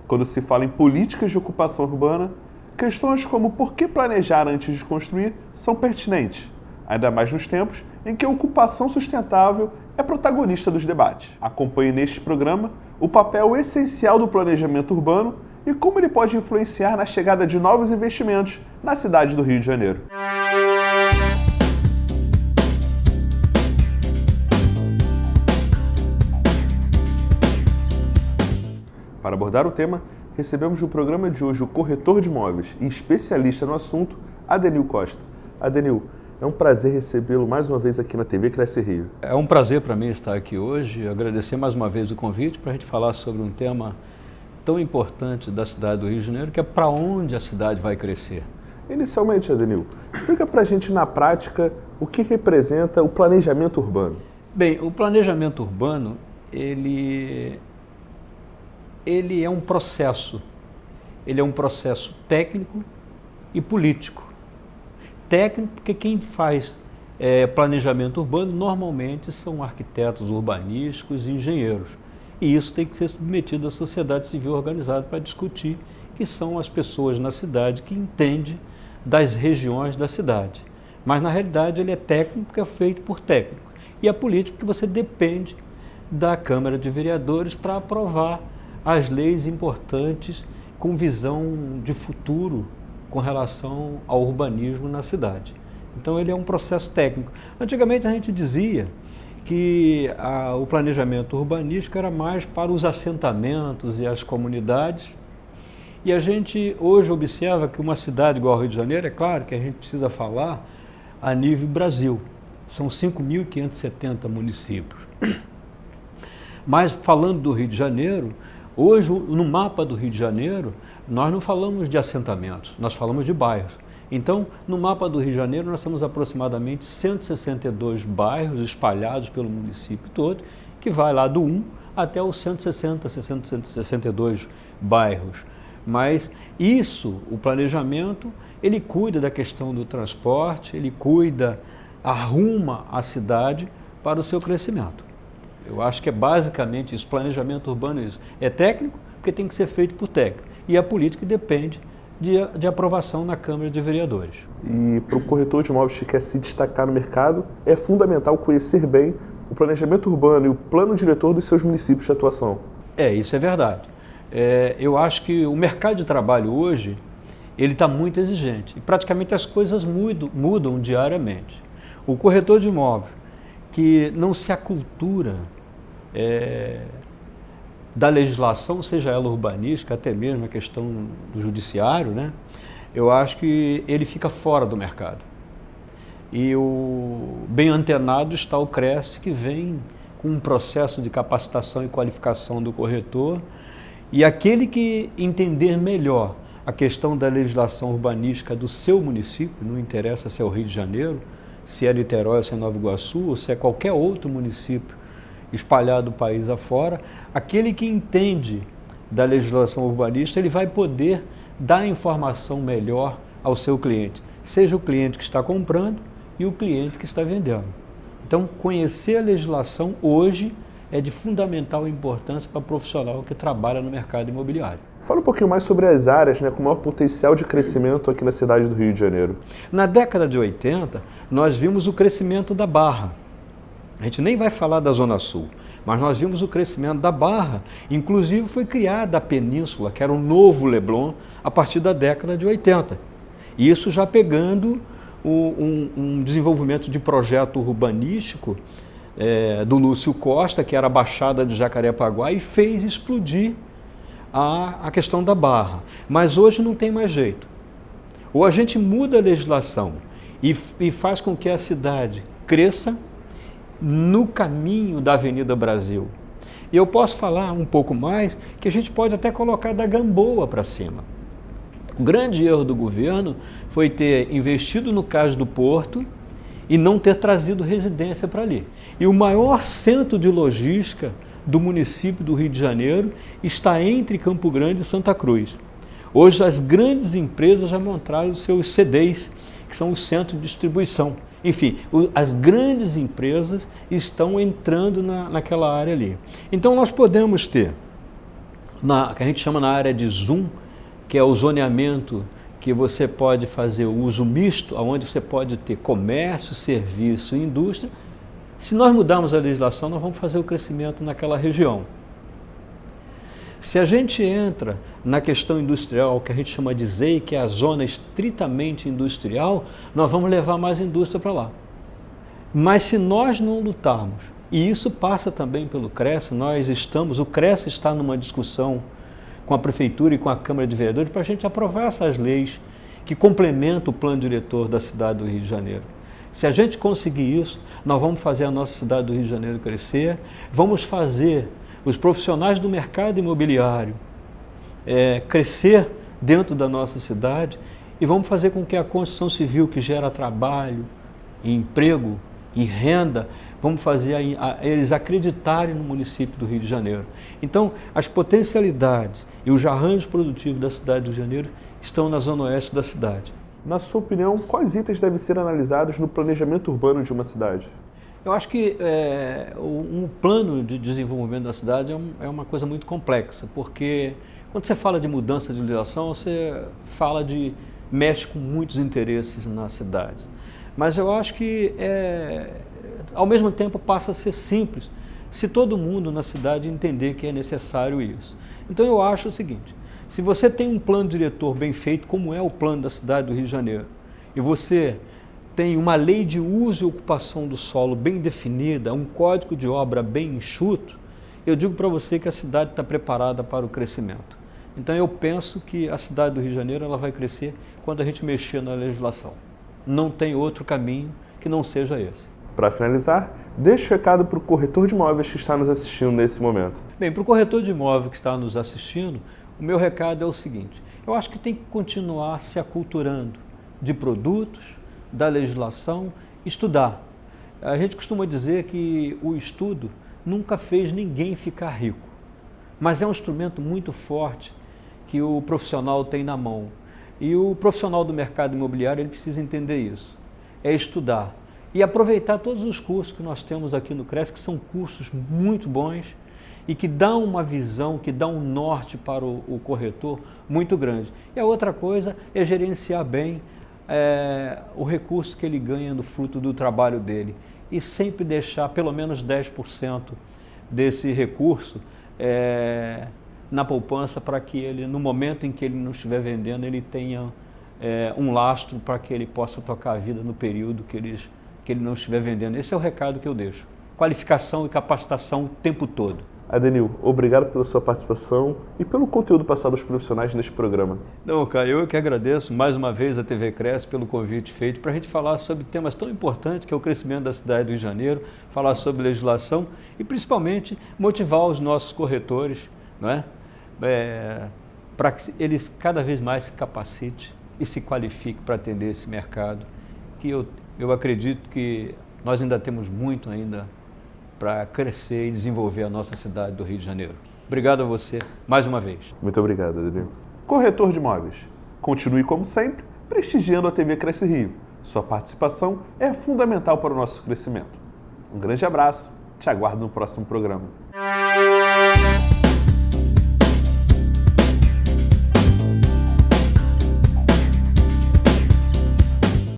Quando se fala em políticas de ocupação urbana, questões como por que planejar antes de construir são pertinentes, ainda mais nos tempos em que a ocupação sustentável é protagonista dos debates. Acompanhe neste programa o papel essencial do planejamento urbano e como ele pode influenciar na chegada de novos investimentos na cidade do Rio de Janeiro. Para abordar o tema, recebemos no programa de hoje o corretor de imóveis e especialista no assunto, Adenil Costa. Adenil, é um prazer recebê-lo mais uma vez aqui na TV Cresce Rio. É um prazer para mim estar aqui hoje, agradecer mais uma vez o convite para a gente falar sobre um tema tão importante da cidade do Rio de Janeiro, que é para onde a cidade vai crescer. Inicialmente, Adenil, explica para a gente na prática o que representa o planejamento urbano. Bem, o planejamento urbano, ele é um processo. Ele é um processo técnico e político. Técnico porque quem faz planejamento urbano normalmente são arquitetos urbanísticos e engenheiros. E isso tem que ser submetido à sociedade civil organizada para discutir, que são as pessoas na cidade que entendem das regiões da cidade. Mas na realidade ele é técnico porque é feito por técnico. E é político porque você depende da Câmara de Vereadores para aprovar as leis importantes com visão de futuro com relação ao urbanismo na cidade. Então ele é um processo técnico. Antigamente a gente dizia que o planejamento urbanístico era mais para os assentamentos e as comunidades, e a gente hoje observa que uma cidade igual ao Rio de Janeiro, é claro que a gente precisa falar a nível Brasil, são 5.570 municípios. Mas falando do Rio de Janeiro, hoje, no mapa do Rio de Janeiro, nós não falamos de assentamentos, nós falamos de bairros. Então, no mapa do Rio de Janeiro, nós temos aproximadamente 162 bairros espalhados pelo município todo, que vai lá do 1 até os 162 bairros. Mas isso, o planejamento, ele cuida da questão do transporte, ele arruma a cidade para o seu crescimento. Eu acho que é basicamente isso, planejamento urbano é isso. É técnico, porque tem que ser feito por técnico. E a política depende de aprovação na Câmara de Vereadores. E para o corretor de imóveis que quer se destacar no mercado, é fundamental conhecer bem o planejamento urbano e o plano diretor dos seus municípios de atuação. Isso é verdade. Eu acho que o mercado de trabalho hoje, ele está muito exigente. E praticamente as coisas mudam diariamente. O corretor de imóveis que não se acultura da legislação, seja ela urbanística, até mesmo a questão do judiciário, né? Eu acho que ele fica fora do mercado. E o bem antenado está o Cresce, que vem com um processo de capacitação e qualificação do corretor, e aquele que entender melhor a questão da legislação urbanística do seu município, não interessa se é o Rio de Janeiro, se é Niterói, se é Nova Iguaçu, ou se é qualquer outro município espalhado do país afora, aquele que entende da legislação urbanística, ele vai poder dar informação melhor ao seu cliente, seja o cliente que está comprando e o cliente que está vendendo. Então, conhecer a legislação hoje é de fundamental importância para o profissional que trabalha no mercado imobiliário. Fala um pouquinho mais sobre as áreas com maior potencial de crescimento aqui na cidade do Rio de Janeiro. Na década de 80, nós vimos o crescimento da Barra. A gente nem vai falar da Zona Sul, mas nós vimos o crescimento da Barra. Inclusive foi criada a Península, que era um novo Leblon, a partir da década de 80. E isso já pegando um desenvolvimento de projeto urbanístico do Lúcio Costa, que era a Baixada de Jacarepaguá, e fez explodir a questão da Barra. Mas hoje não tem mais jeito. Ou a gente muda a legislação e faz com que a cidade cresça no caminho da Avenida Brasil. E eu posso falar um pouco mais, que a gente pode até colocar da Gamboa para cima. O grande erro do governo foi ter investido no Cais do Porto e não ter trazido residência para ali. E o maior centro de logística do município do Rio de Janeiro está entre Campo Grande e Santa Cruz. Hoje as grandes empresas já montaram os seus CDs, que são os centros de distribuição. Enfim, as grandes empresas estão entrando naquela área ali. Então nós podemos ter que a gente chama na área de zoom, que é o zoneamento que você pode fazer o uso misto, onde você pode ter comércio, serviço e indústria. Se nós mudarmos a legislação, nós vamos fazer o crescimento naquela região. Se a gente entra na questão industrial, que a gente chama de ZEI, que é a zona estritamente industrial, nós vamos levar mais indústria para lá. Mas se nós não lutarmos, e isso passa também pelo CRES, o CRES está numa discussão com a Prefeitura e com a Câmara de Vereadores para a gente aprovar essas leis que complementam o plano diretor da cidade do Rio de Janeiro. Se a gente conseguir isso, nós vamos fazer a nossa cidade do Rio de Janeiro crescer, vamos fazer os profissionais do mercado imobiliário crescer dentro da nossa cidade e vamos fazer com que a construção civil, que gera trabalho, emprego e renda, vamos fazer eles acreditarem no município do Rio de Janeiro. Então, as potencialidades e os arranjos produtivos da cidade do Rio de Janeiro estão na zona oeste da cidade. Na sua opinião, quais itens devem ser analisados no planejamento urbano de uma cidade? Eu acho que um plano de desenvolvimento da cidade é uma coisa muito complexa, porque quando você fala de mudança de legislação, você mexe com muitos interesses na cidade. Mas eu acho que, ao mesmo tempo, passa a ser simples se todo mundo na cidade entender que é necessário isso. Então eu acho o seguinte, se você tem um plano diretor bem feito, como é o plano da cidade do Rio de Janeiro, e você tem uma lei de uso e ocupação do solo bem definida, um código de obra bem enxuto, eu digo para você que a cidade está preparada para o crescimento. Então eu penso que a cidade do Rio de Janeiro ela vai crescer quando a gente mexer na legislação. Não tem outro caminho que não seja esse. Para finalizar, deixe o recado para o corretor de imóveis que está nos assistindo nesse momento. Bem, para o corretor de imóvel que está nos assistindo, o meu recado é o seguinte, eu acho que tem que continuar se aculturando de produtos, da legislação, estudar. A gente costuma dizer que o estudo nunca fez ninguém ficar rico, mas é um instrumento muito forte que o profissional tem na mão. E o profissional do mercado imobiliário ele precisa entender isso, é estudar e aproveitar todos os cursos que nós temos aqui no CRES, que são cursos muito bons e que dão uma visão, que dão um norte para o corretor muito grande. E a outra coisa é gerenciar bem o recurso que ele ganha no fruto do trabalho dele e sempre deixar pelo menos 10% desse recurso na poupança para que ele, no momento em que ele não estiver vendendo, ele tenha um lastro para que ele possa tocar a vida no período que ele não estiver vendendo. Esse é o recado que eu deixo. Qualificação e capacitação o tempo todo. Adenil, obrigado pela sua participação e pelo conteúdo passado aos profissionais neste programa. Não, Caio, eu que agradeço mais uma vez a TV CRES pelo convite feito para a gente falar sobre temas tão importantes que é o crescimento da cidade do Rio de Janeiro, falar sobre legislação e principalmente motivar os nossos corretores, não é? Para que eles cada vez mais se capacitem e se qualifiquem para atender esse mercado, que eu acredito que nós ainda temos muito ainda para crescer e desenvolver a nossa cidade do Rio de Janeiro. Obrigado a você mais uma vez. Muito obrigado, Adenil. Corretor de imóveis, continue como sempre prestigiando a TV Cresce Rio. Sua participação é fundamental para o nosso crescimento. Um grande abraço, te aguardo no próximo programa.